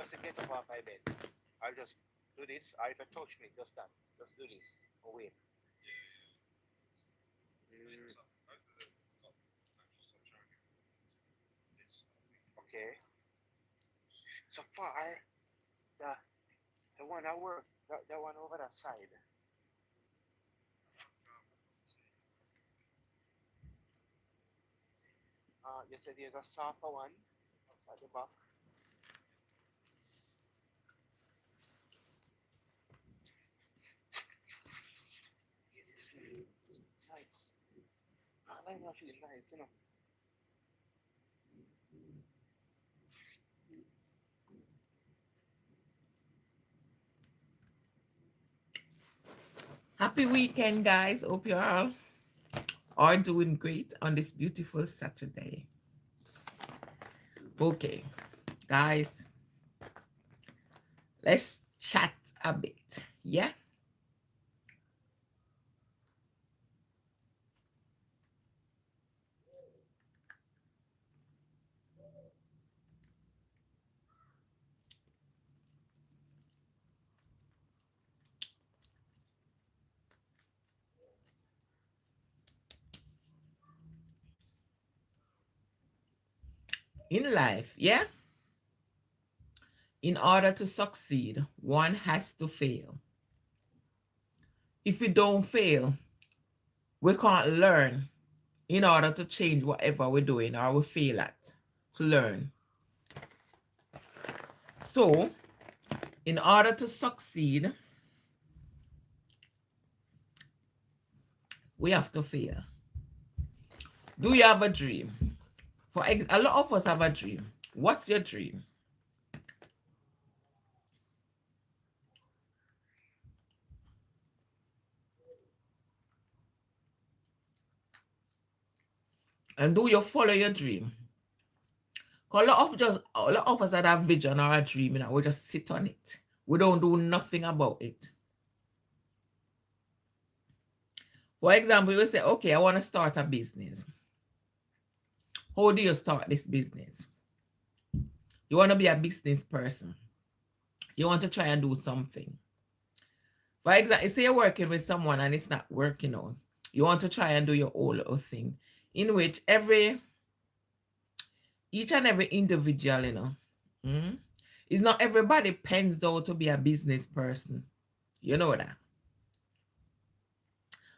just to get up off my bed. I'll just do this. Or if you touch me, just that. Just do this. Oh, wait. Mm, okay. So far, the the one I work, the one over that side. You said there's a softer one at the back. This is really nice. I like actually nice, you know. Happy weekend, guys. Hope you all are doing great on this beautiful Saturday. Okay, guys, let's chat a bit. Yeah. In life, yeah, in order to succeed, one has to fail. If we don't fail, we can't learn in order to change whatever we're doing or we fail at to learn. So, in order to succeed, we have to fail. Do you have a dream? A lot of us have a dream. What's your dream? And do you follow your dream? Because a lot of us that have vision or a dream, we just sit on it. We don't do nothing about it. For example, you say, okay, I want to start a business. How do you start this business? You want to be a business person. You want to try and do something. For example, say you're working with someone and it's not working out. You want to try and do your own little thing, in which each and every individual, is not everybody pens out to be a business person. You know that.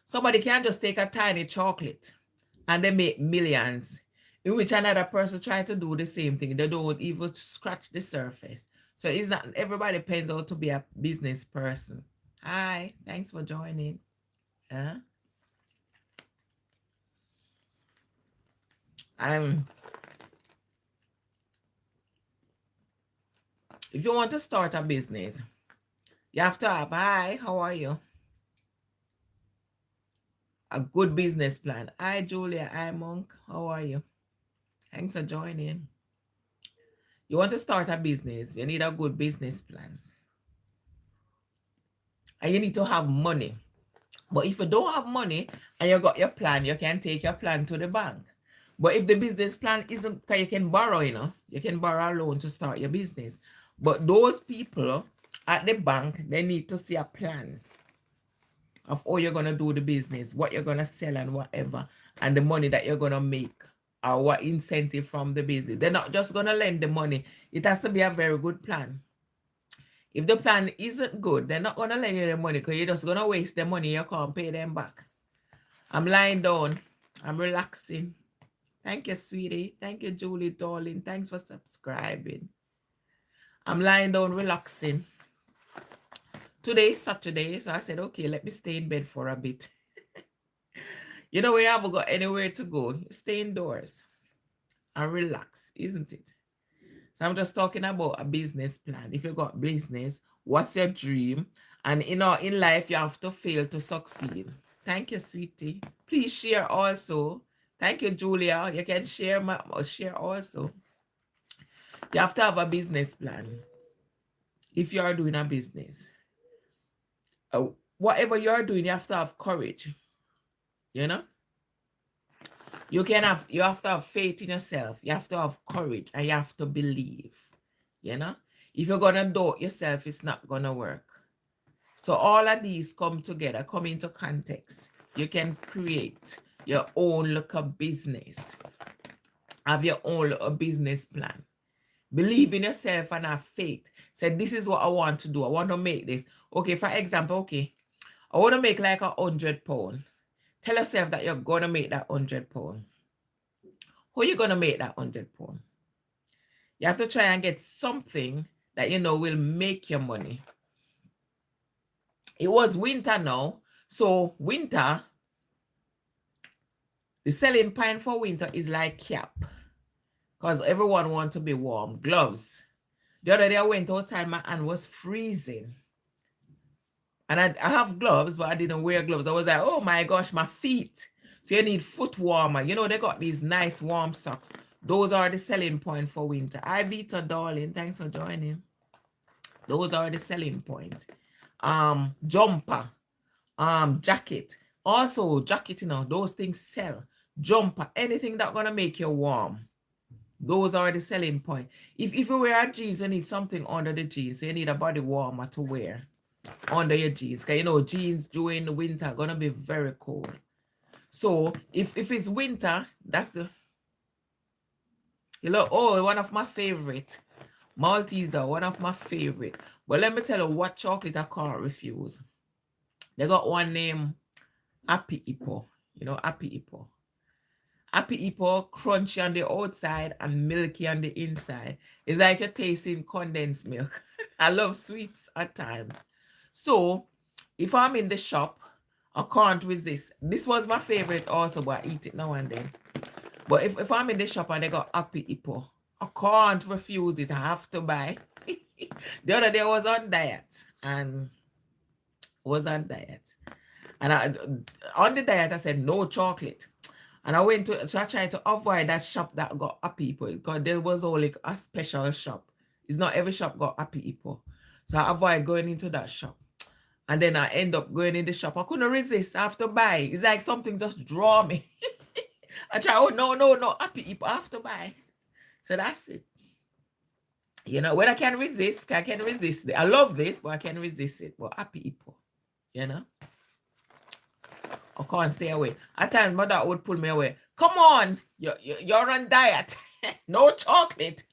Somebody can just take a tiny chocolate and they make millions, in which another person try to do the same thing. They don't even scratch the surface. So it's not everybody pens out to be a business person. Hi, thanks for joining. Yeah. I'm If you want to start a business, you have to have, hi, how are you? A good business plan. Hi, Julia. Hi, Monk. How are you? Thanks for joining. You want to start a business, you need a good business plan. And you need to have money. But if you don't have money and you got your plan, you can take your plan to the bank. But if the business plan isn't, because you can borrow, you can borrow a loan to start your business. But those people at the bank, they need to see a plan of how you're going to do the business, what you're going to sell and whatever, and the money that you're going to make or what incentive from the business. They're not just going to lend the money. It has to be a very good plan. If the plan isn't good, they're not going to lend you the money because you're just going to waste the money. You can't pay them back. I'm lying down. I'm relaxing. Thank you, sweetie. Thank you, Julie, darling. Thanks for subscribing. I'm lying down, relaxing. Today is Saturday, so I said, okay, let me stay in bed for a bit. We haven't got anywhere to go. Stay indoors and relax, isn't it? So I'm just talking about a business plan. If you got business, what's your dream? And in life, you have to fail to succeed. Thank you, sweetie. Please share also. Thank you, Julia. You can share also. You have to have a business plan if you are doing a business. Whatever you are doing, you have to have courage. You have to have faith in yourself. You have to have courage and you have to believe. If you're gonna do it yourself, it's not gonna work. So all of these come together, come into context. You can create your own local business. Have your own little business plan. Believe in yourself and have faith. Say, this is what I want to do. I want to make this. Okay, for example, okay, I want to make like £100. Tell yourself that you're gonna make that £100. How are you gonna make that £100? You have to try and get something that you know will make your money. It was winter now, so winter, the selling point for winter is like cap, because everyone wants to be warm. Gloves. The other day I went outside, my hand was freezing. And I have gloves, but I didn't wear gloves. I was like, oh my gosh, my feet. So you need foot warmer. You know, they got these nice warm socks. Those are the selling point for winter. Hi, Vita, darling. Thanks for joining. Those are the selling points. Jumper, jacket. Also, jacket, you know, those things sell. Jumper, anything that's gonna make you warm. Those are the selling point. If you wear jeans, you need something under the jeans. So you need a body warmer to wear under your jeans. Because you know, jeans during the winter are gonna be very cold. So if it's winter, that's the one of my favorite. Maltesers are one of my favorite. But let me tell you what chocolate I can't refuse. They got one name, Happy Hippo. You know, Happy Hippo. Happy Hippo, crunchy on the outside and milky on the inside. It's like you're tasting condensed milk. I love sweets at times. So if I'm in the shop, I can't resist. This was my favorite also, but I eat it now and then. But if I'm in the shop and they got Happy Hippo, I can't refuse it. I have to buy. The other day I was on diet. And on the diet, I said no chocolate. And I tried to avoid that shop that got Happy Hippo, because there was only a special shop. It's not every shop got Happy Hippo. So I avoid going into that shop. And then I end up going in the shop. I couldn't resist. I have to buy. It's like something just draw me. I try, oh no, Happy Hippo, I have to buy. So that's it. You know, when I can resist, I can resist it. I love this, but I can resist it. But Happy Hippo, you know. I can't stay away. At times, my dad would pull me away. Come on, you're on diet. No chocolate.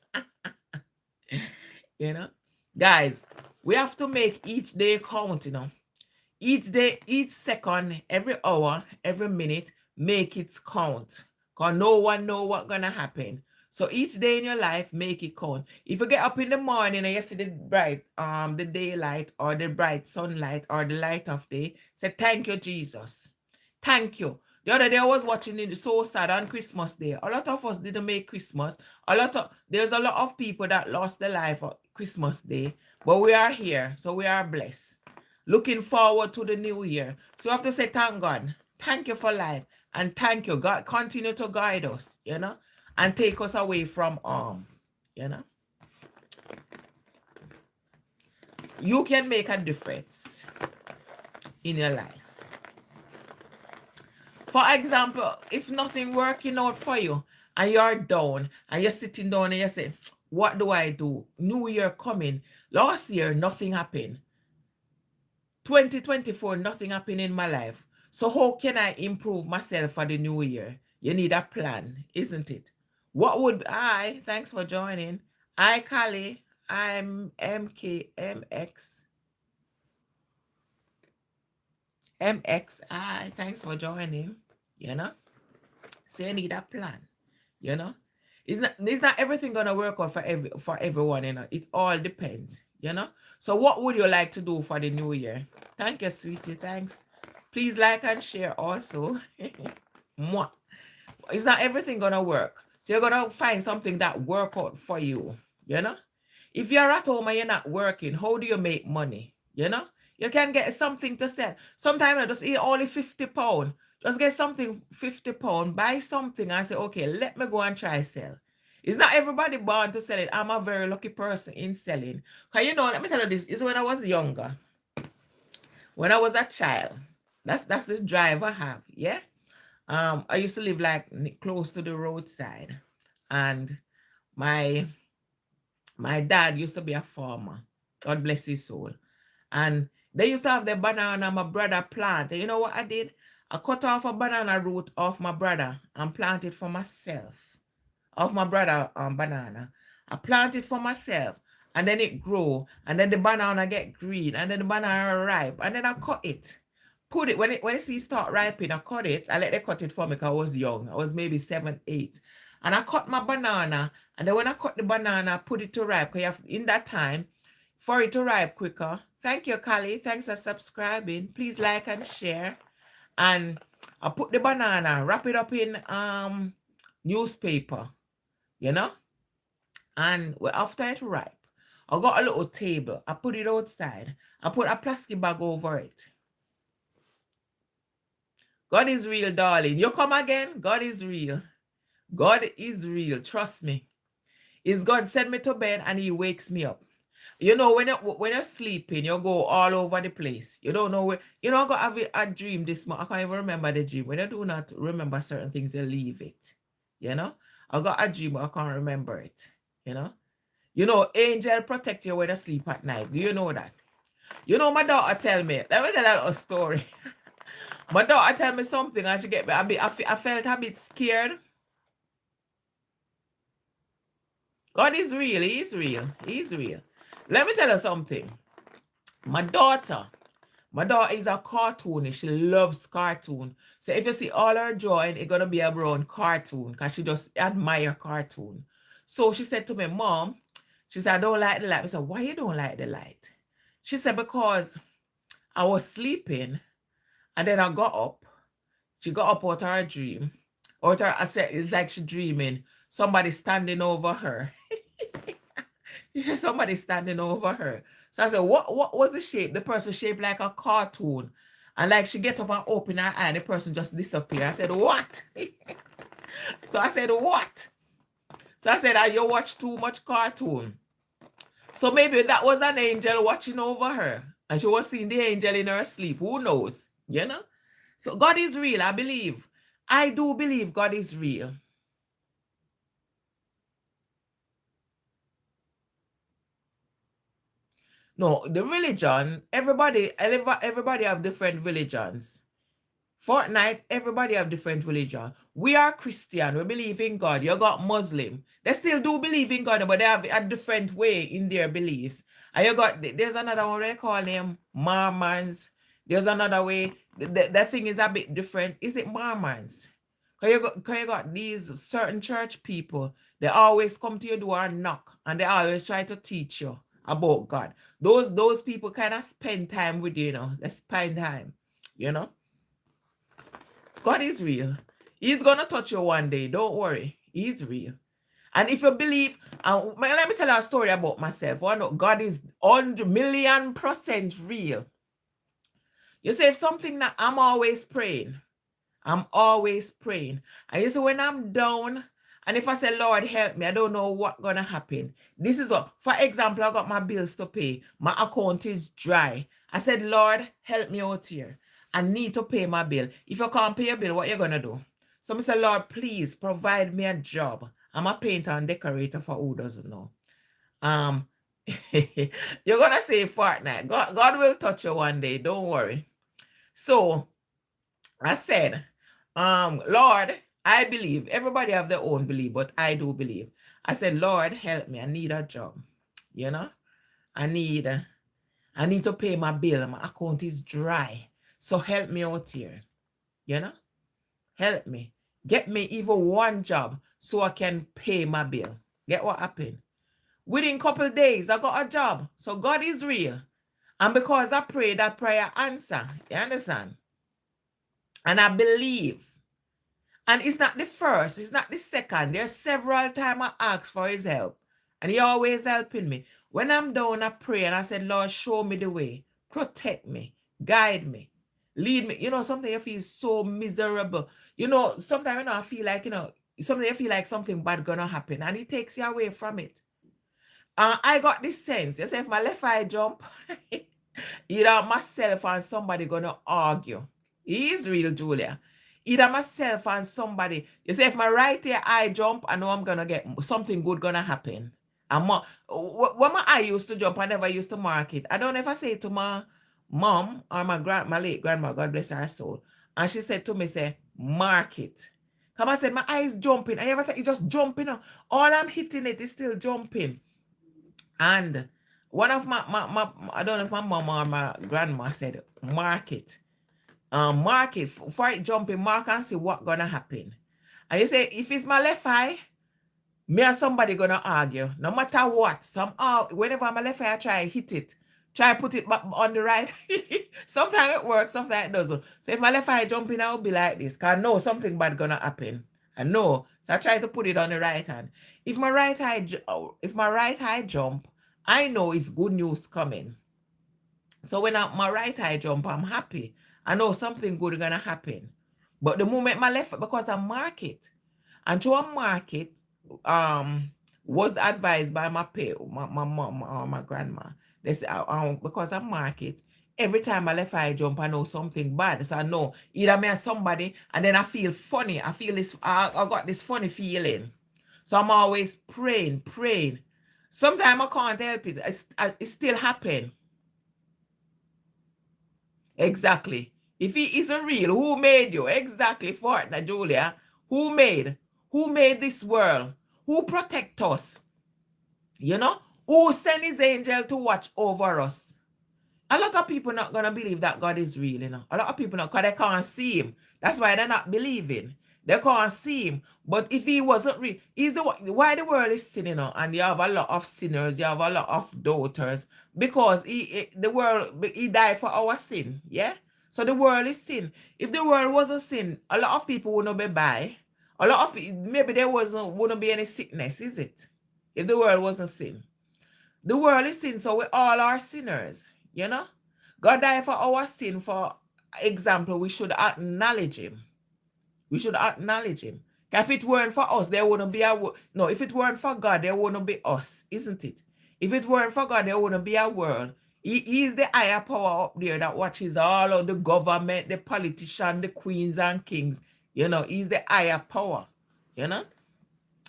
You know, guys, we have to make each day count. You know, each day, each second, every hour, every minute, make it count. Cause no one know what's gonna happen. So each day in your life, make it count. If you get up in the morning and you see the bright, the daylight or the bright sunlight or the light of day, say thank you, Jesus. Thank you. The other day I was watching it, so sad on Christmas Day. A lot of us didn't make Christmas. There's a lot of people that lost their life on Christmas Day, but we are here, so we are blessed. Looking forward to the new year. So you have to say thank God. Thank you for life. And thank you. God continue to guide us, you know, and take us away from harm, you know. You can make a difference in your life. For example, if nothing working out for you and you're down and you're sitting down and you say, what do I do? New year coming. Last year, nothing happened. 2024, nothing happened in my life. So how can I improve myself for the new year? You need a plan, isn't it? Thanks for joining. Hi, Kali. I'm MKMX. MXI, thanks for joining. You know, so you need a plan. You know, it's not everything gonna work out for everyone. You know, it all depends. You know, so what would you like to do for the new year? Thank you, sweetie. Thanks. Please like and share also. It's not everything gonna work. So you're gonna find something that work out for you. You know, if you're at home and you're not working, how do you make money? You know. You can get something to sell. Sometimes I just eat only £50. Just get something £50, buy something and say, okay, let me go and try sell. It's not everybody born to sell it. I'm a very lucky person in selling. Because you know, let me tell you this, is when I was younger. When I was a child, that's this drive I have, yeah? I used to live like close to the roadside. And my My dad used to be a farmer. God bless his soul. And they used to have the banana my brother planted. You know what I did? I cut off a banana root off my brother and planted for myself. Of my brother banana. I plant it for myself. And then it grow. And then the banana get green. And then the banana ripe. And then I cut it. Put it when it see start ripening, I cut it. I let them cut it for me because I was young. I was maybe 7, 8. And I cut my banana. And then when I cut the banana, I put it to ripe. Because in that time, for it to ripe quicker. Thank you, Kali. Thanks for subscribing. Please like and share. And I put the banana, wrap it up in newspaper, you know? And after it ripe, I got a little table. I put it outside. I put a plastic bag over it. God is real, darling. You come again? God is real. God is real. Trust me. Is God send me to bed and he wakes me up. You know, when you're sleeping, you go all over the place. You don't know where. You know, I got a dream this morning. I can't even remember the dream. When you do not remember certain things, you leave it. You know? I got a dream, but I can't remember it. You know? You know, angel protect you when you sleep at night. Do you know that? You know, my daughter tell me. Let me tell you a story. My daughter tell me something and she get me. I felt a bit scared. God is real. He is real. He is real. Let me tell you something. My daughter is a cartoonist. She loves cartoon. So if you see all her drawing, it's going to be around cartoon because she just admire cartoon. So she said to me, Mom, she said, I don't like the light. I said, why you don't like the light? She said, because I was sleeping and then I got up. She got up out of her dream. I said, it's like she dreaming. Somebody standing over her. Somebody standing over her. So I said, what was the shape? The person shaped like a cartoon. And like she get up and open her eye and the person just disappear. I said, what? So I said, what? So I said, you watch too much cartoon. So maybe that was an angel watching over her. And she was seeing the angel in her sleep. Who knows? You know? So God is real, I believe. I do believe God is real. No, the religion, everybody have different religions. Fortnite, everybody have different religion. We are Christian. We believe in God. You got Muslim. They still do believe in God, but they have a different way in their beliefs. And you got, there's another one they call them Mormons. There's another way. The thing is a bit different. Is it Mormons? Because you got these certain church people. They always come to your door and knock. And they always try to teach you about God. Those people kind of spend time with you, you know. They spend time, you know. God is real. He's going to touch you one day. Don't worry. He's real. And if you believe, let me tell you a story about myself. God is 100,000,000% real. You say, if something that I'm always praying. I'm always praying. And you see, when I'm down, and if I say, Lord, help me, I don't know what's going to happen. This is what, for example, I got my bills to pay. My account is dry. I said, Lord, help me out here. I need to pay my bill. If you can't pay your bill, what you going to do? So I say, Lord, please provide me a job. I'm a painter and decorator for who doesn't know. You're going to say Fortnite. God will touch you one day. Don't worry. So I said, Lord, I believe. Everybody have their own belief, but I do believe. I said, Lord, help me. I need a job. You know? I need to pay my bill. My account is dry. So help me out here. You know? Help me. Get me even one job so I can pay my bill. Get what happened? Within a couple of days, I got a job. So God is real. And because I pray, that prayer answer. You understand? And I believe. And it's not the first. It's not the second. There's several times I ask for his help. And he always helping me. When I'm down, I pray and I said, Lord, show me the way. Protect me. Guide me. Lead me. You know, sometimes you feel so miserable. You know, sometimes you know, I feel like, you know, sometimes you feel like something bad gonna happen. And he takes you away from it. I got this sense. You say, if my left eye jump, either myself and somebody gonna argue. He is real, Julia. Either myself and somebody. You say, if my right eye jump, I know I'm gonna get something good gonna happen. When my eye used to jump, I never used to mark it. I don't know if I say it to my mom or my late grandma, God bless her soul. And she said to me, say, mark it. Come I said, my eyes jumping. I ever think it just jumping. All I'm hitting it is still jumping. And one of my I don't know if my mom or my grandma said, mark it. Mark it for it jumping, mark and see what gonna happen. And you say, if it's my left eye, me and somebody gonna argue. No matter what. Whenever my left eye I try hit it. Try put it back on the right. Sometimes it works, sometimes it doesn't. So if my left eye jumping, I will be like this. Cause I know something bad gonna happen. I know. So I try to put it on the right hand. If my right eye jump, I know it's good news coming. So when my right eye jump, I'm happy. I know something good gonna happen. But the moment my left, because I mark it, and to a market, was advised by my mom or my grandma. They say, because I mark it, every time my left eye jump, I know something bad. So I know either me or somebody, and then I feel funny. I feel this, I got this funny feeling. So I'm always praying. Sometimes I can't help it. It still happen. Exactly. If he isn't real, who made you? Exactly, Fortnite, Julia. Who made this world? Who protect us? You know? Who sent his angel to watch over us? A lot of people not gonna believe that God is real, you know. A lot of people not, because they can't see him. That's why they're not believing. They can't see him. But if he wasn't real, he's why the world is sinning, you know, and you have a lot of sinners, you have a lot of doubters, because he died for our sin, yeah? So the world is sin. If the world wasn't sin, a lot of people wouldn't be by. Maybe there wouldn't be any sickness, is it? If the world wasn't sin. The world is sin, so we all are sinners, you know? God died for our sin. For example, we should acknowledge him. We should acknowledge him. If it weren't for us, there wouldn't be if it weren't for God, there wouldn't be us, isn't it? If it weren't for God, there wouldn't be a world. He is the higher power up there that watches all of the government, the politicians, the queens and kings. You know, he's the higher power, you know?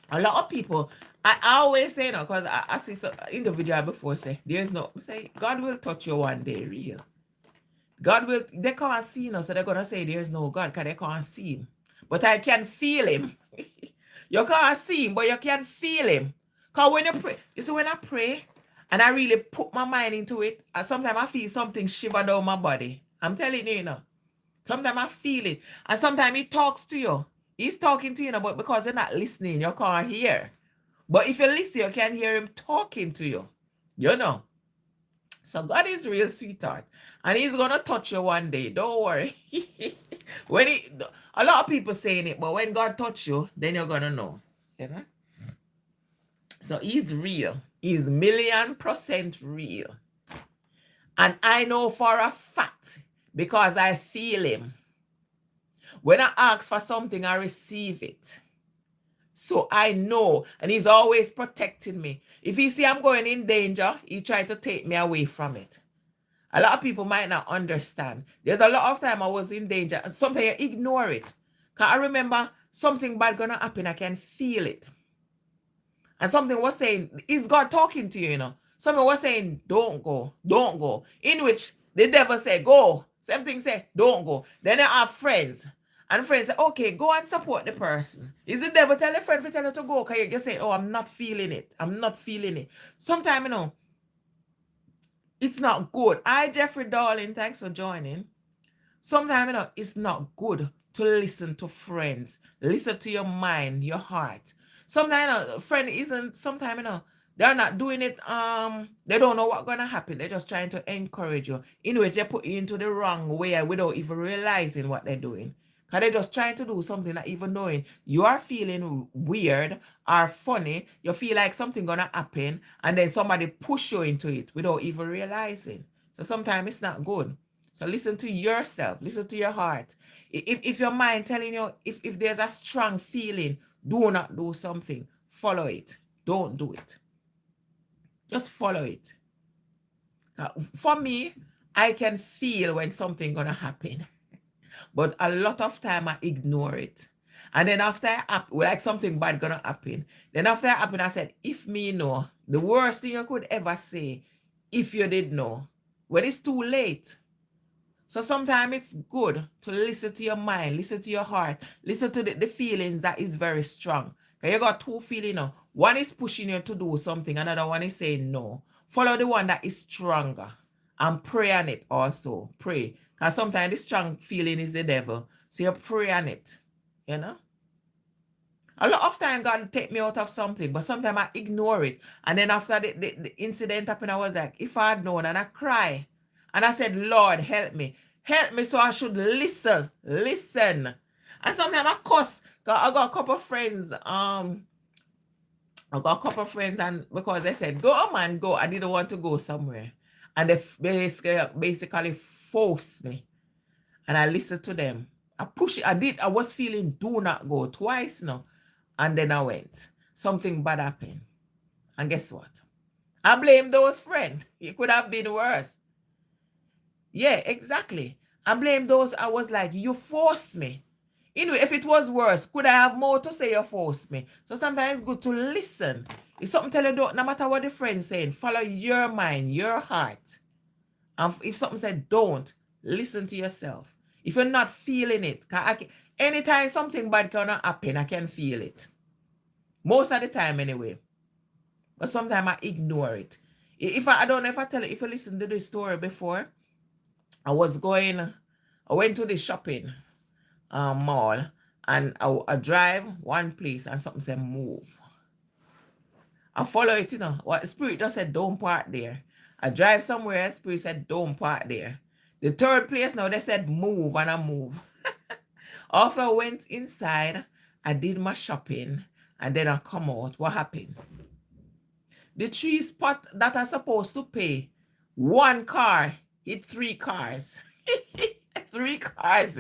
A lot of people, I always say, because I see some individual before say, God will touch you one day, real. God will, they can't see him, so they're going to say there's no God, because they can't see him. But I can feel him. You can't see him, but you can feel him. Because when you pray, you see, when I pray, and I really put my mind into it, sometimes I feel something shiver down my body. I'm telling you, you know. Sometimes I feel it. And sometimes he talks to you. He's talking to you, but because you're not listening, you can't hear. But if you listen, you can hear him talking to you. You know. So God is real, sweetheart. And he's going to touch you one day. Don't worry. A lot of people saying it, but when God touch you, then you're going to know. You know? So he's real. He's 1,000,000% real. And I know for a fact, because I feel him. When I ask for something, I receive it. So I know, and he's always protecting me. If he see I'm going in danger, he try to take me away from it. A lot of people might not understand. There's a lot of time I was in danger, and sometimes you ignore it. Because I remember something bad gonna happen, I can feel it. And something was saying, is God talking to you, you know? Something was saying, don't go. In which the devil said, go. Something said, don't go. Then I have friends. And friends say, okay, go and support the person. Is the devil tell a friend to tell her to go? Because you just say, oh, I'm not feeling it. Sometimes, you know, it's not good. Hi, Jeffrey Darling. Thanks for joining. Sometimes, you know, it's not good to listen to friends. Listen to your mind, your heart. Sometimes, you know, friend isn't, sometimes, you know, they're not doing it, they don't know what's going to happen. They're just trying to encourage you, in which they put you into the wrong way without even realizing what they're doing. Because they're just trying to do something that even knowing you are feeling weird or funny, you feel like something going to happen, and then somebody push you into it without even realizing. So sometimes it's not good. So listen to yourself, listen to your heart. If your mind telling you, if there's a strong feeling, do not do something, follow it. Don't do it. Just follow it. For me, I can feel when something gonna happen. But a lot of time I ignore it. And then after like something bad gonna happen. Then after it happen, I said, if me know, The worst thing you could ever say if you did know. When it's too late. So sometimes it's good to listen to your mind, listen to your heart, listen to the feelings that is very strong. Because you got two feelings now. One is pushing you to do something, another one is saying no. Follow the one that is stronger and pray on it also. Pray. Because sometimes the strong feeling is the devil. So you pray on it. You know? A lot of time God take me out of something, but sometimes I ignore it. And then after the incident happened, I was like, if I had known, and I cry. And I said, Lord, help me. Help me so I should listen. Listen. And sometimes I cuss. 'Cause I got a couple of friends. And because they said, go man, go. I didn't want to go somewhere. And they basically forced me. And I listened to them. I pushed it. I was feeling do not go twice now. And then I went. Something bad happened. And guess what? I blame those friends. It could have been worse. Yeah, exactly. I blame those. I was like, you forced me. Anyway, if it was worse, could I have more to say you forced me? So sometimes it's good to listen. If something tell you don't, no matter what the friend's saying, follow your mind, your heart. And if something said don't, listen to yourself. If you're not feeling it, anytime something bad cannot happen, I can feel it. Most of the time anyway. But sometimes I ignore it. If I don't know if I tell you, if you listen to the story before, I went to the shopping mall and I drive one place and something said move. I follow it, What Spirit just said don't park there. I drive somewhere, Spirit said don't park there. The third place now they said move and I move. After I went inside, I did my shopping and then I come out. What happened? The 3 spot that are supposed to pay 1 car hit 3 cars. 3 cars,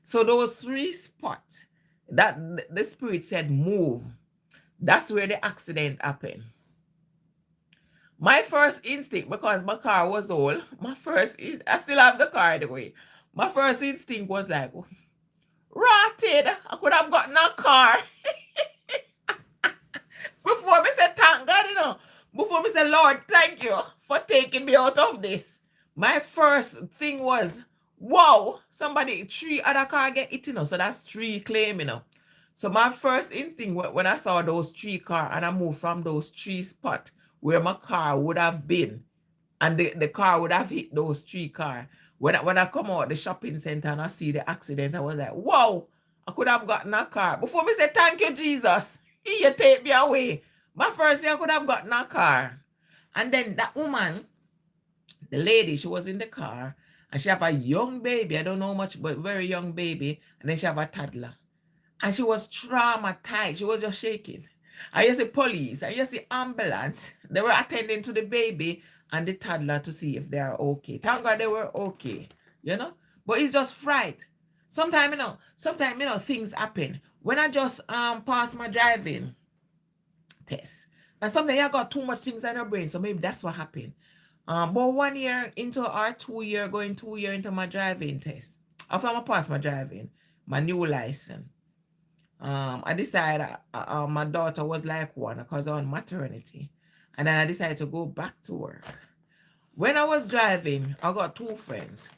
So those 3 spots that the Spirit said move, that's where the accident happened. My first instinct, because my car was old, I still have the car anyway. My first instinct was like, rotted, I could have gotten a car. Before me say thank God, Before me say, Lord, thank you for taking me out of this. My first thing was, wow, 3 other car get hit, So that's 3 claim, So my first instinct when I saw those 3 car and I moved from those 3 spots where my car would have been, and the car would have hit those 3 car. When I come out the shopping center and I see the accident, I was like, wow, I could have gotten a car. Before me say, thank you, Jesus. You take me away. My first thing, I could have gotten a car. And then that woman, the lady, she was in the car and she have a young baby. I don't know much, but very young baby. And then she have a toddler. And she was traumatized. She was just shaking. And you see police, and you see ambulance. They were attending to the baby and the toddler to see if they are okay. Thank God they were okay, But it's just fright. Sometimes, things happen. When I just passed my driving test, and sometimes I got too much things in your brain, so maybe that's what happened. But 1 year into our 2 year, going 2 year into my driving test, after I passed my driving, my new license, I decided my daughter was like 1 because I was on maternity. And then I decided to go back to work. When I was driving, I got 2 friends.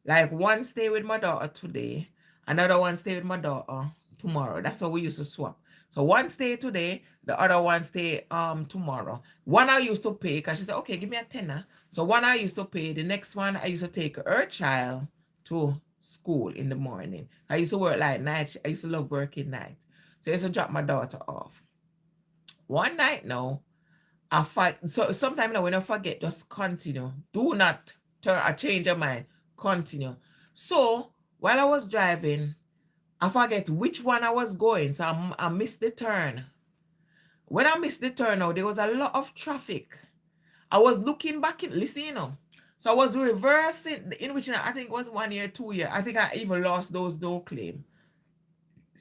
Like one stay with my daughter today, another one stay with my daughter tomorrow. That's how we used to swap. So one stay today, the other one stay tomorrow. One I used to pay because she said, okay, give me a tenner. So one I used to pay, the next one I used to take her child to school in the morning. I used to work like night. I used to love working night. So I used to drop my daughter off. One night now, I fight. So sometimes when I forget, just continue. Do not turn or change your mind. Continue. So while I was driving, I forget which one I was going. So I missed the turn. When I missed the turn now, there was a lot of traffic. I was looking back listen, So I was reversing, in which I think it was 1 year, 2 year. I think I even lost those no claim.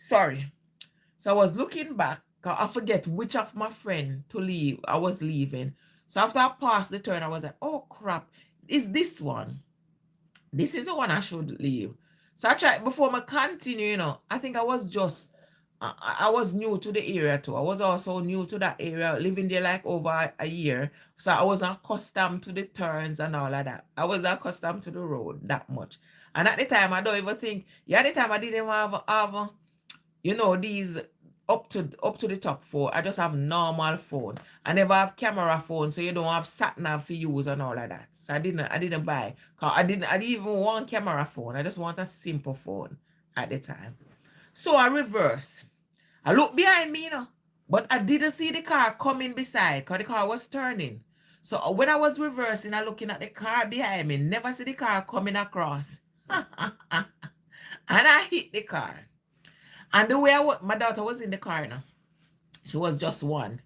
Sorry. So I was looking back. I forget which of my friend to leave. I was leaving. So after I passed the turn, I was like, oh crap, is this one? This is the one I should leave. So I tried, before I continue, I think I was just I was new to the area too. I was also new to that area, living there like over a year. So I wasn't accustomed to the turns and all of that. I was accustomed to the road that much. And at the time, I don't even think, yeah, at the time I didn't even have these up to the top phone. I just have normal phone. I never have camera phone, so you don't have sat nav for use and all of that. So I didn't buy. Cause I didn't even want camera phone. I just want a simple phone at the time. So I reverse. I look behind me, but I didn't see the car coming beside because the car was turning. So when I was reversing, I looking at the car behind me, never see the car coming across. And I hit the car. And the way my daughter was in the car now, she was just one.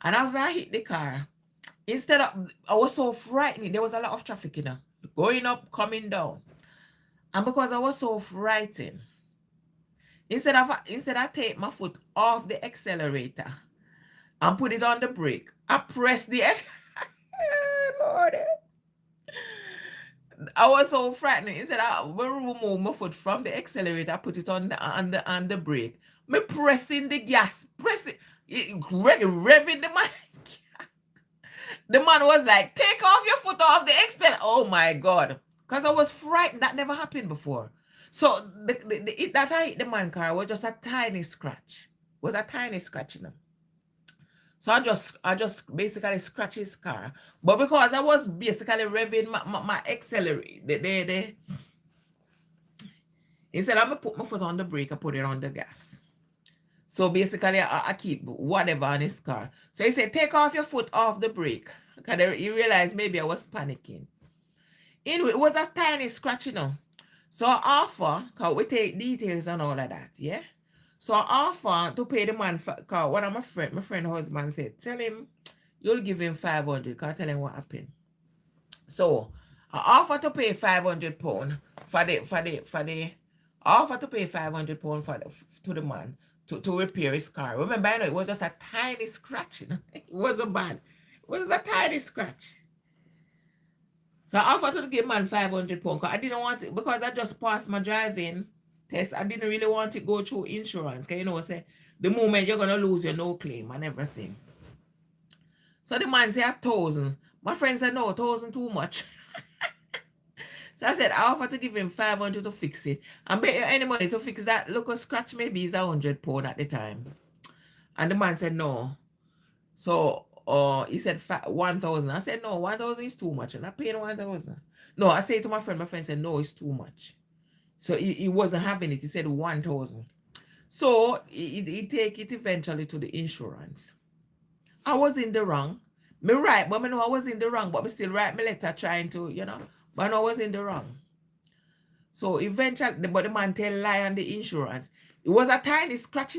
And after I hit the car, instead of, I was so frightened. There was a lot of traffic, going up, coming down. And because I was so frightened, instead I take my foot off the accelerator and put it on the brake, I press the Lord. I was so frightened. Instead I remove my foot from the accelerator, I put it on the brake. Me pressing the gas, revving the man. The man was like, take off your foot off the accelerator. Oh my God. Because I was frightened. That never happened before. So that I hit the man car was just a tiny scratch. Was a tiny scratch, So I just basically scratched his car. But because I was basically revving my accelerator, instead of put my foot on the brake, I put it on the gas. So basically I keep whatever on his car. So he said, take off your foot off the brake. Because he realized maybe I was panicking. Anyway, it was a tiny scratch, So I offer, because we take details and all of that, yeah? So I offer to pay the man, because one of my friend husband said, tell him, you'll give him 500, because tell him what happened. So I offer to pay £500 offer to pay £500 to the man to repair his car. Remember, I know it was just a tiny scratch, It wasn't bad. It was a tiny scratch. So I offered to give man £500 because I didn't want it, because I just passed my driving test. I didn't really want to go through insurance. Because say the moment you're gonna lose your no claim and everything. So the man said 1,000. My friend said no, 1,000 too much. So I said I offered to give him 500 to fix it. And bet you any money to fix that local scratch maybe is £100 at the time. And the man said no. So he said 1,000. I said no, 1,000 is too much. And I paid 1,000. No, I said to my friend said no, it's too much. So he wasn't having it. He said 1,000. So he take it eventually to the insurance. I was in the wrong. Me right, but I know I was in the wrong, but I still write my letter trying to, but I know I was in the wrong. So eventually, but the man tell lie on the insurance. It was a tiny scratch,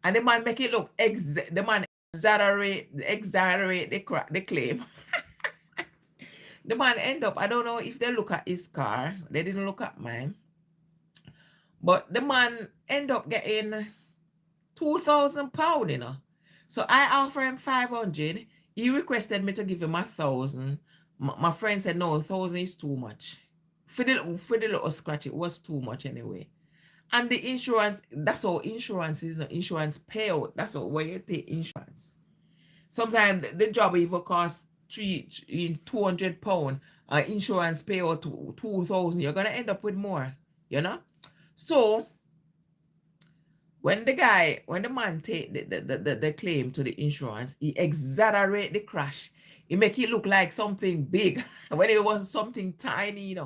and the man make it look, the man exaggerate the claim. The man end up, I don't know if they look at his car. They didn't look at mine. But the man end up getting £2,000, So I offer him 500. He requested me to give him 1,000. My friend said, no, 1,000 is too much. For the little scratch, it was too much anyway. And the insurance, that's all insurance is, insurance payout. That's all where you take insurance. Sometimes the job even costs £200. Insurance payout to 2,000. You're going to end up with more, So when the man take the claim to the insurance, he exaggerate the crash. He make it look like something big when it was something tiny,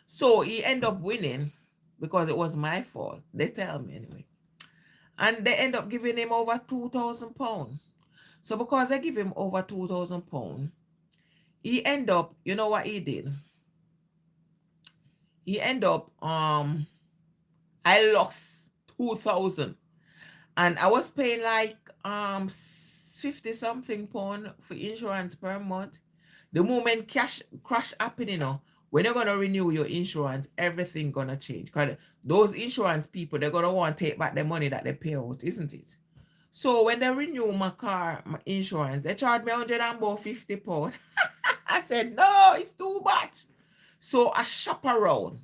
So he end up winning because it was my fault. They tell me anyway. And they end up giving him over £2,000. So because they give him over £2,000, he end up, you know what he did? He end up, I lost 2,000. And I was paying like 50 something pound for insurance per month. The moment crash happen, when you're gonna renew your insurance, everything gonna change. Because those insurance people, they're gonna want to take back the money that they pay out, isn't it? So when they renew my insurance, they charge me £150. I said, no, it's too much. So I shop around.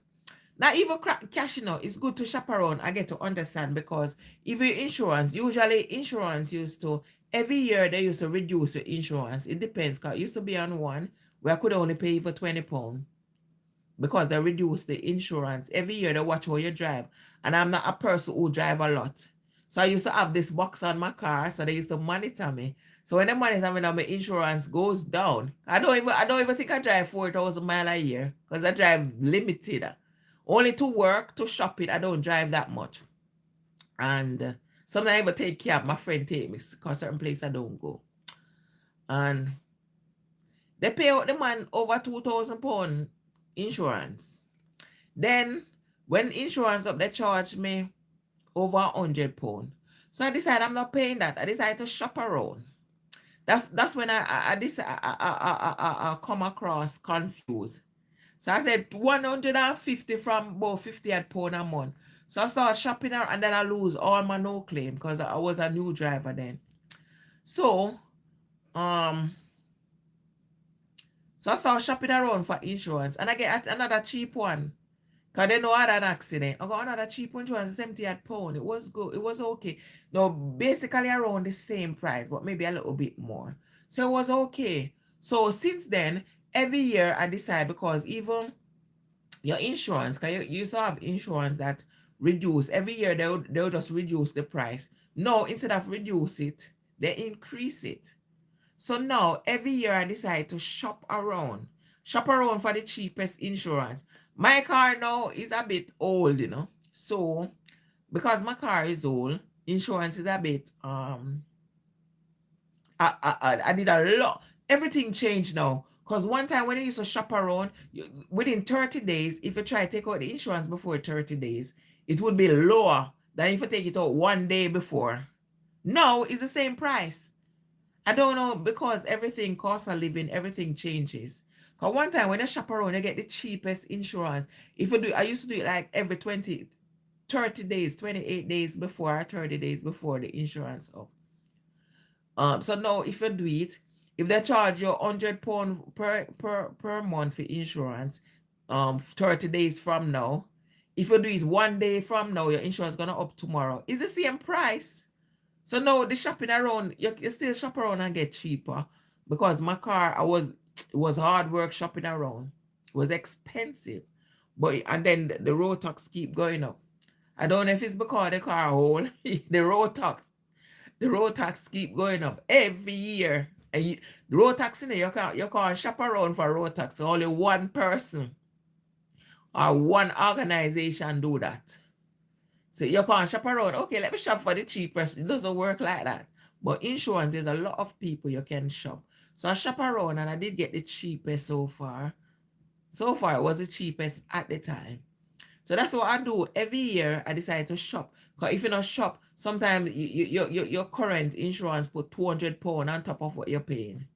Not even cash, it's good to shop around. I get to understand because if your insurance, usually insurance used to, every year they used to reduce your insurance. It depends, because it used to be on one where I could only pay for £20 because they reduce the insurance. Every year they watch how you drive. And I'm not a person who drive a lot. So I used to have this box on my car, so they used to monitor me. So when they monitor me, now my insurance goes down. I don't even think I drive 4,000 miles a year because I drive limited. Only to work, to shopping, I don't drive that much. And sometimes I even take cab. My friend take me because certain place I don't go. And they pay out the man over £2,000 insurance. Then when insurance up, they charge me over £100. So I decided I'm not paying that. I decided to shop around. That's when I come across confused. So I said 150 from about £50 a month. So I start shopping around and then I lose all my no claim because I was a new driver then. So I start shopping around for insurance and I get another cheap one. Because they know I had an accident. I got another cheap insurance, £78. It was good. It was okay. No, basically around the same price, but maybe a little bit more. So it was okay. So since then, every year I decide, because even your insurance, because you used to have insurance that reduce every year, they'll just reduce the price. No, instead of reduce it, they increase it. So now every year I decide to shop around for the cheapest insurance. My car now is a bit old, so because my car is old, insurance is a bit I did a lot. Everything changed now. Because one time when I used to shop around, within 30 days, if you try to take out the insurance before 30 days, it would be lower than if you take it out one day before. Now it's the same price. I don't know, because everything, cost of living, everything changes. Because one time when you shop around, you get the cheapest insurance. I used to do it like every 30 days, 28 days before, or 30 days before the insurance up. So now if you do it, if they charge you £100 per month for insurance, 30 days from now, if you do it one day from now, your insurance gonna up tomorrow. It's the same price. So now the shopping around, you still shop around and get cheaper, because my car, it was hard work shopping around. It was expensive. And then the road tax keep going up. I don't know if it's because the car old. The road tax keep going up every year. And the road tax, you can't shop around for road tax. Only one person or one organization do that. So you can't shop around. Okay, let me shop for the cheapest. It doesn't work like that. But insurance, there's a lot of people you can shop. So I shop around and I did get the cheapest so far. So far, it was the cheapest at the time. So that's what I do. Every year, I decide to shop. Because if you don't shop, sometimes your current insurance put £200 on top of what you're paying.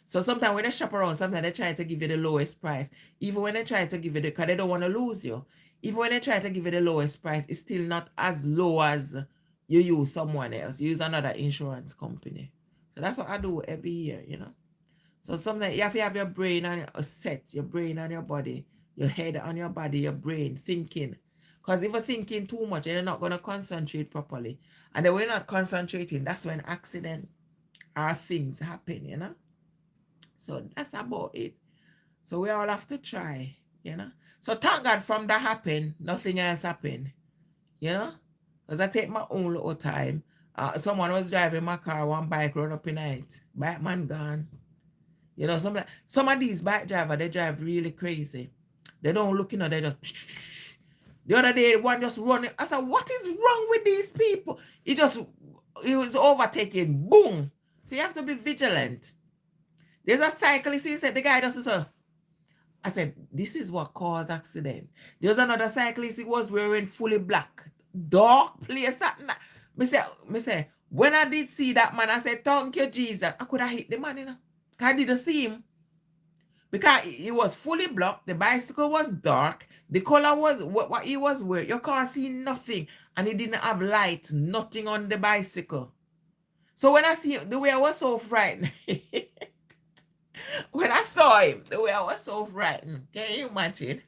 So sometimes when they shop around, sometimes they try to give you the lowest price. Even when they try to give you because they don't want to lose you. Even when they try to give you the lowest price, it's still not as low as you use someone else. You use another insurance company. So that's what I do every year, So sometimes you have to have your brain on your brain on your body, your head on your body, your brain thinking. Because if you're thinking too much, you're not going to concentrate properly. And then when you're not concentrating, that's when accident or things happen, So that's about it. So we all have to try, So thank God from that happened, nothing else happened, Because I take my own little time. Someone was driving my car, one bike run up in night. Bike man gone. Some of these bike drivers, they drive really crazy. They don't look, they just... The other day, one just running. I said, what is wrong with these people? It was overtaking. Boom. So you have to be vigilant. There's a cyclist, he said, the guy just said, I said, this is what caused accident. There's another cyclist, he was wearing fully black. Dark place. Me say, when I did see that man, I said, thank you, Jesus. I could have hit the man, I didn't see him. Because he was fully blocked. The bicycle was dark. The color was what he was wearing. You can't see nothing. And he didn't have light, nothing on the bicycle. So when I see him, the way I was so frightened. When I saw him, the way I was so frightened. Can you imagine?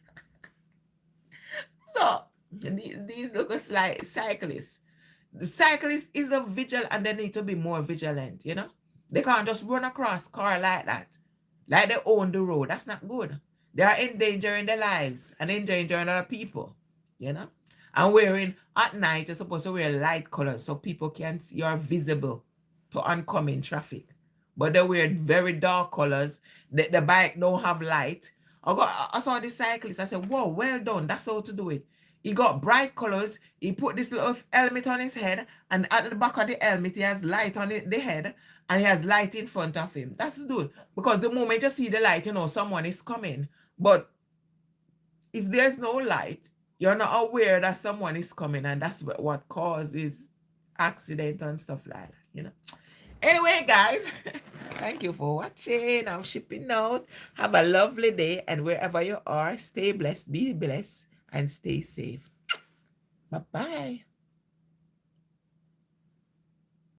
So these little cyclists. The cyclist is a vigil and they need to be more vigilant, you know? They can't just run across car like that. Like they own the road. That's not good. They are endangering their lives and endangering other people, you know? And wearing at night, you're supposed to wear light colors so people can see you're visible to oncoming traffic. But they wear very dark colors. The bike don't have light. I saw this cyclist. I said, whoa, well done. That's how to do it. He got bright colors. He put this little helmet on his head, and at the back of the helmet, he has light on the head, and he has light in front of him. That's good. Because the moment you see the light, you know someone is coming. But if there's no light, you're not aware that someone is coming, and that's what causes accident and stuff like that, you know. Anyway, guys, thank you for watching. I'm shipping out. Have a lovely day, and wherever you are, stay blessed, be blessed, and stay safe. Bye-bye.